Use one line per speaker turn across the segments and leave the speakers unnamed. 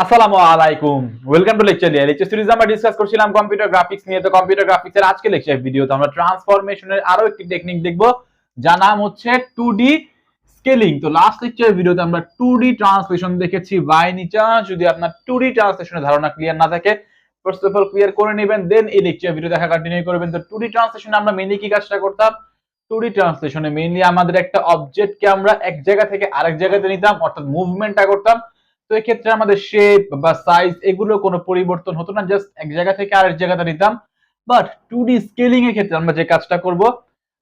আসসালামু আলাইকুম, welcome to লেকচারিয়া। Lecture series আমরা ডিসকাস করছিলাম কম্পিউটার গ্রাফিক্স নিয়ে। তো কম্পিউটার গ্রাফিক্সের আজকে লেকচার ভিডিওতে আমরা ট্রান্সফরমেশনের আরো একটি টেকনিক দেখব, যার নাম হচ্ছে 2D স্কেলিং। তো লাস্ট লেকচার ভিডিওতে আমরা 2D ট্রান্সলেশন দেখেছি। বাই এনি চান্স যদি আপনার 2D ট্রান্সলেশনের ধারণা ক্লিয়ার না থাকে, ফার্স্ট অফ অল ক্লিয়ার করে নেবেন, দেন এই লেকচার ভিডিও দেখা কন্টিনিউ করবেন। তো 2D ট্রান্সলেশনে আমরা মেইনলি কি কাজটা করতাম? 2D ট্রান্সলেশনে মেইনলি আমাদের একটা অবজেক্টকে আমরা এক জায়গা থেকে আরেক জায়গাতে নিতাম, অর্থাৎ মুভমেন্টটা করতাম। তো এক্ষেত্রে আমাদের শেপ বা সাইজ এগুলো কোনো পরিবর্তন হতো না, জাস্ট এক জায়গা থেকে আরেক জায়গাতে নিতাম। বাট 2D স্কেলিং এর ক্ষেত্রে আমরা যে কাজটা করব,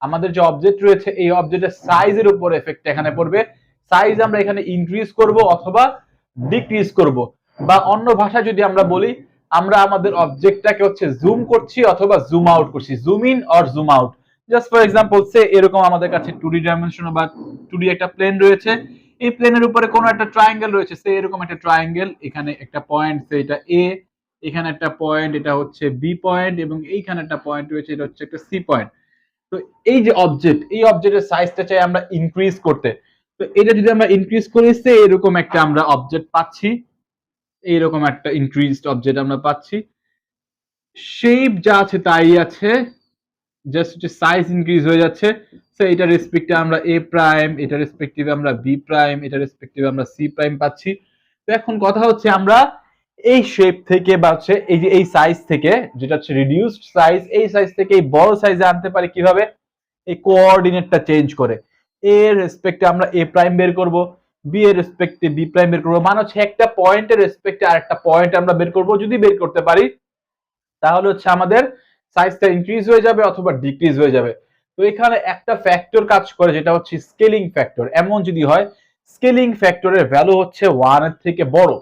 আমাদের যে অবজেক্ট রয়েছে এই অবজেক্টের সাইজের উপর এফেক্ট এখানে পড়বে। সাইজ আমরা এখানে ইনক্রিজ করব অথবা ডিক্রিজ করব, বা অন্য ভাষায় যদি আমরা বলি, আমরা আমাদের অবজেক্টটাকে হচ্ছে জুম করছি অথবা জুম আউট করছি, zoom in or zoom out. Just for example say এরকম আমাদের কাছে 2D ডাইমেনশন বা 2D একটা প্লেন রয়েছে। এই প্লেনের উপরে কোনো একটা ট্রায়াঙ্গেল রয়েছে, সে এরকম একটা ট্রায়াঙ্গেল, এখানে একটা পয়েন্ট, সে এটা এ, এখানে একটা পয়েন্ট, এটা হচ্ছে বি পয়েন্ট, এবং এইখানে একটা পয়েন্ট রয়েছে, এটা হচ্ছে একটা সি পয়েন্ট। তো এই যে অবজেক্ট, এই অবজেক্টের সাইজটা চাই আমরা ইনক্রিজ করতে। তো এটা যদি আমরা ইনক্রিজ করি, সে এরকম একটা আমরা অবজেক্ট পাচ্ছি, এইরকম একটা ইনক্রিজড অবজেক্ট আমরা পাচ্ছি। শেপ যা আছে তাই আছে, জাস্ট হচ্ছে সাইজ ইনক্রিজ হয়ে যাচ্ছে। সো এটা রেসপেক্টে আমরা এ প্রাইম, এটা রেসপেক্টিভে আমরা বি প্রাইম, এটা রেসপেক্টিভে আমরা সি প্রাইম পাচ্ছি। তো এখন কথা হচ্ছে আমরা এই শেপ থেকে বা হচ্ছে এই যে এই সাইজ থেকে, যেটা হচ্ছে রিডিউসড সাইজ, এই সাইজ থেকে এই বড় সাইজে আনতে পারি কিভাবে? এই কোঅর্ডিনেটটা চেঞ্জ করে। এ এর রেসপেক্টে আমরা এ প্রাইম বের করব, বি এর রেসপেক্টে বি প্রাইম বের করব, মানে হচ্ছে একটা পয়েন্টের রেসপেক্টে আরেকটা পয়েন্ট আমরা বের করব। যদি বের করতে পারি তাহলে হচ্ছে আমাদের সাইজটা ইনক্রিজ হয়ে যাবে অথবা ডিক্রিজ হয়ে যাবে। তো এখানে একটা ফ্যাক্টর কাজ করে, যেটা হচ্ছে স্কেলিং ফ্যাক্টর। এমন যদি হয় স্কেলিং ফ্যাক্টরের ভ্যালু হচ্ছে 1 এর থেকে বড়,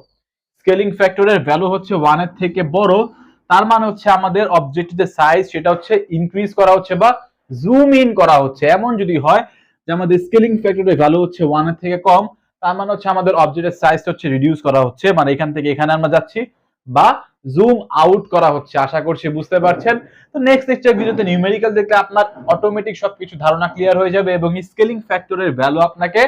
স্কেলিং ফ্যাক্টরের ভ্যালু হচ্ছে 1 এর থেকে বড়, তার মানে হচ্ছে আমাদের অবজেক্টের সাইজ সেটা হচ্ছে ইনক্রিজ করা হচ্ছে বা জুম ইন করা হচ্ছে। এমন যদি হয় যে আমাদের স্কেলিং ফ্যাক্টরের ভ্যালু হচ্ছে 1 এর থেকে কম, তার মানে হচ্ছে আমাদের অবজেক্টের সাইজটা হচ্ছে রিডিউস করা হচ্ছে, মানে এখান থেকে এখানে আমরা যাচ্ছি, বা জুম আউট করা হচ্ছে। আশা করছি বুঝতে পারছেন। তো নেক্সট লেকচার ভিডিওতে নিউমেরিক্যাল দেখলে আপনার অটোমেটিক সবকিছু ধারণা ক্লিয়ার হয়ে যাবে, এবং স্কেলিং ফ্যাক্টরের ভ্যালু আপনাকে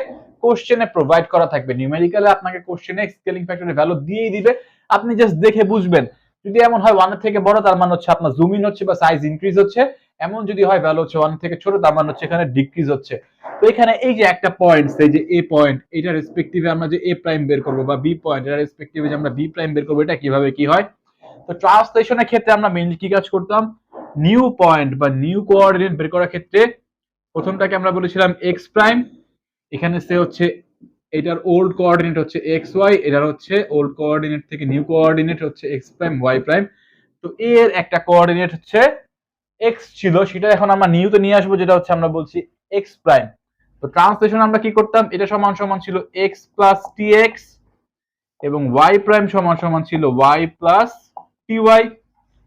কোশ্চেনে প্রোভাইড করা থাকবে। নিউমেরিক্যালে আপনাকে কোশ্চেনে স্কেলিং ফ্যাক্টরের ভ্যালু দিয়েই দিবে, আপনি জাস্ট দেখে বুঝবেন। যদি এমন হয় 1 এর থেকে বড়, তার মানে হচ্ছে আপনার জুম ইন হচ্ছে বা সাইজ ইনক্রিজ হচ্ছে। এমন যদি হয় ভ্যালু হচ্ছে 1 থেকে ছোট, তার মানে হচ্ছে এখানে ডিক্রিজ হচ্ছে। তো এখানে এই যে একটা পয়েন্ট, এই যে এ পয়েন্ট, এটা রেসপেক্টিভে আমরা যে এ প্রাইম বের করব, বা বি পয়েন্ট, এটা রেসপেক্টিভে যে আমরা বি প্রাইম বের করব, এটা কিভাবে কি হয়? তো ট্রান্সলেশনের ক্ষেত্রে আমরা মেইনলি কি কাজ করতাম? নিউ পয়েন্ট বা নিউ কোঅর্ডিনেট বের করার ক্ষেত্রে প্রথমটাকে আমরা বলেছিলাম এক্স প্রাইম। এখানে সে হচ্ছে এটার ওল্ড কোঅর্ডিনেট হচ্ছে এক্স ওয়াই, এটার হচ্ছে ওল্ড কোঅর্ডিনেট থেকে নিউ কোঅর্ডিনেট হচ্ছে এক্স প্রাইম ওয়াই প্রাইম। তো এর একটা কোঅর্ডিনেট হচ্ছে এক্স ছিল, সেটা এখন আমরা নিউতে নিয়ে আসবো, যেটা হচ্ছে আমরা বলছি এক্স প্রাইম। তো ট্রান্সলেশন আমরা কি করতাম? এটা সমান সমান ছিল এক্স প্লাস টি এক্স, এবং ওয়াই প্রাইম সমান সমান ছিল ওয়াই প্লাস টি ওয়াই।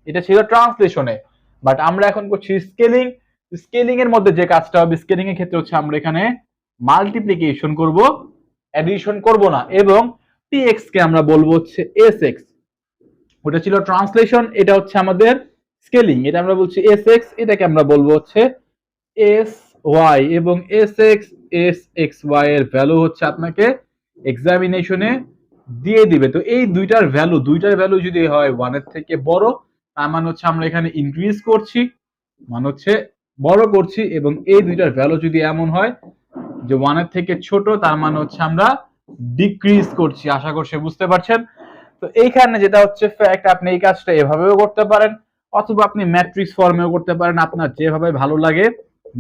এটা ছিল ট্রান্সলেশনে। বাট আমরা এখন করছি স্কেলিং। স্কেলিং এর মধ্যে যে কাজটা হবে, স্কেলিং এর ক্ষেত্রে হচ্ছে আমরা এখানে মাল্টিপ্লিকেশন করব, অ্যাডিশন করব না, এবং টিএক্স কে আমরা বলবো হচ্ছে এস এক্স। ওটা ছিল ট্রান্সলেশন, এটা হচ্ছে আমাদের স্কেলিং। এটা আমরা বলছি এস এক্স, এটাকে আমরা বলবো হচ্ছে এস ওয়াই, এবং S x S x y এর ভ্যালু হচ্ছে আপনাকে এক্সামিনেশনে দিয়ে দিবে। তো এই দুইটার ভ্যালু যদি হয় 1 এর থেকে বড়, তার মানে হচ্ছে আমরা এখানে ইনক্রিজ করছি, মানে হচ্ছে বড় করছি, এবং এই দুইটার ভ্যালু যদি এমন হয় যে 1 এর থেকে ছোট, তার মানে হচ্ছে আমরা ডিক্রিজ করছি। আশা করছি বুঝতে পারছেন। তো এইখানে যেটা হচ্ছে ফ্যাক্ট, আপনি এই কাজটা এভাবেও করতে পারেন, অথবা আপনি ম্যাট্রিক্স ফর্মেও করতে পারেন, আপনার যেভাবে ভালো লাগে,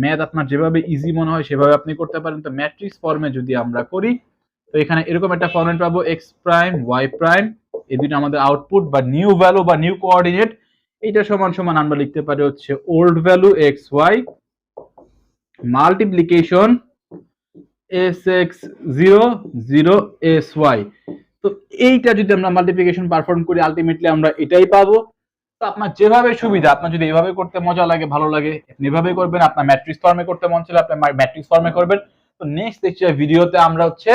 ম্যাথ আপনার যেভাবে ইজি মনে হয় সেভাবে আপনি করতে পারেন। তো ম্যাট্রিক্স ফর্মে যদি আমরা করি, তো এখানে এরকম একটা ফর্মেট পাবো, এক্স প্রাইম ওয়াই প্রাইম, এই দুটো আমাদের আউটপুট বা নিউ ভ্যালু বা নিউ কোঅর্ডিনেট। এটা সমান সমান আমরা লিখতে পারি হচ্ছে old value x y multiplication S x zero zero S y. তো এইটা যদি আমরা মাল্টিপ্লিকেশন পারফর্ম করি, আলটিমেটলি আমরা এটাই পাবো। তো আপনার যেভাবে সুবিধা, আপনার যদি এভাবে করতে মজা লাগে, ভালো লাগে, আপনি এভাবে করবেন। আপনার ম্যাট্রিক্স ফর্মে করতে মন চাইলে আপনি ম্যাট্রিক্স ফর্মে করবেন। তো নেক্সট লেকচার ভিডিওতে আমরা হচ্ছে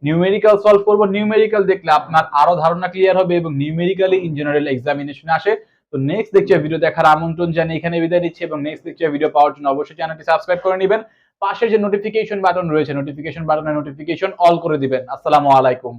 নিউমেরিক্যাল সলভ করব। নিউমেরিক্যাল দেখলে আপনার আরো ধারণা ক্লিয়ার হবে, এবং নিউমেরিক্যালি ইন জেনারেল এক্সামিনেশনে আসে। তো নেক্সট লেকচার ভিডিও দেখার আমন্ত্রণ জানিয়ে এখানে বিদায় নিচ্ছি, এবং নেক্সট লেকচার ভিডিও পাওয়ার জন্য অবশ্যই চ্যানেলটি সাবস্ক্রাইব করে নেবেন। পাশে যে নোটিফিকেশন বাটন রয়েছে, নোটিফিকেশন বাটনের নোটিফিকেশন অল করে দিবেন। আসসালামু আলাইকুম।